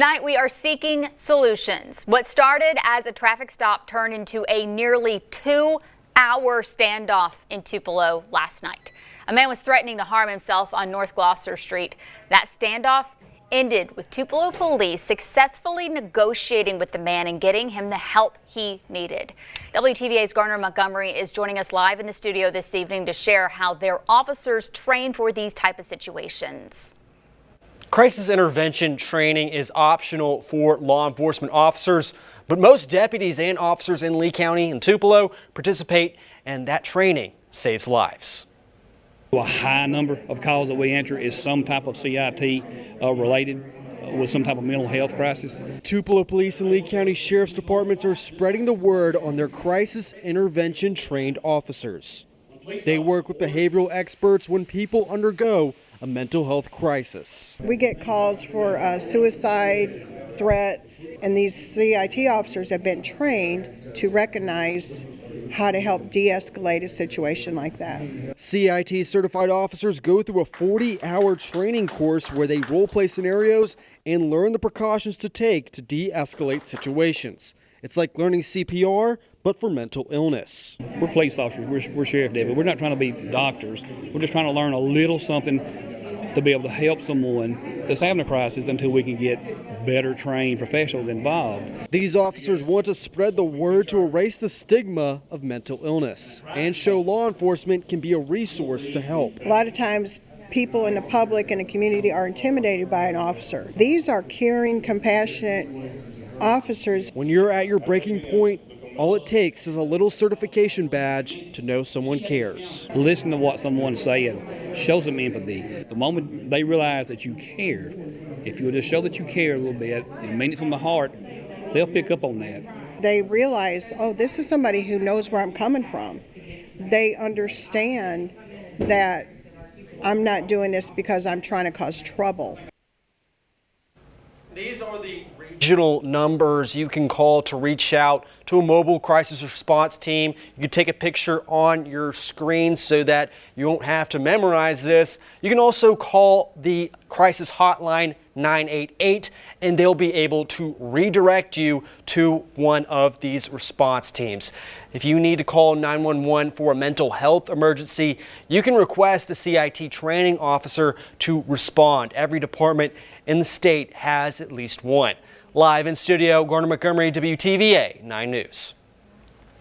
Tonight we are seeking solutions. What started as a traffic stop turned into a nearly 2-hour standoff in Tupelo last night. A man was threatening to harm himself on North Gloucester Street. That standoff ended with Tupelo police successfully negotiating with the man and getting him the help he needed. WTVA's Garner Montgomery is joining us live in the studio this evening to share how their officers train for these type of situations. Crisis intervention training is optional for law enforcement officers, but most deputies and officers in Lee County and Tupelo participate, and that training saves lives. A high number of calls that we answer is some type of CIT related with some type of mental health crisis. Tupelo Police and Lee County Sheriff's Departments are spreading the word on their crisis intervention trained officers. They work with behavioral experts when people undergo a mental health crisis. We get calls for suicide, threats, and these CIT officers have been trained to recognize how to help de-escalate a situation like that. CIT certified officers go through a 40-hour training course where they role-play scenarios and learn the precautions to take to de-escalate situations. It's like learning CPR, but for mental illness. We're police officers, we're sheriff deputies. We're not trying to be doctors. We're just trying to learn a little something to be able to help someone that's having a crisis until we can get better trained professionals involved. These officers want to spread the word to erase the stigma of mental illness and show law enforcement can be a resource to help. A lot of times people in the public and the community are intimidated by an officer. These are caring, compassionate officers. When you're at your breaking point, all it takes is a little certification badge to know someone cares. Listen to what someone's saying. Show some empathy. The moment they realize that you care, if you'll just show that you care a little bit and mean it from the heart, they'll pick up on that. They realize, oh, this is somebody who knows where I'm coming from. They understand that I'm not doing this because I'm trying to cause trouble. These are the regional numbers you can call to reach out to a mobile crisis response team. You can take a picture on your screen so that you won't have to memorize this. You can also call the crisis hotline 988 and they'll be able to redirect you to one of these response teams. If you need to call 911 for a mental health emergency, you can request a CIT training officer to respond. Every department in the state has at least one. Live in studio, Garner Montgomery, WTVA 9 News.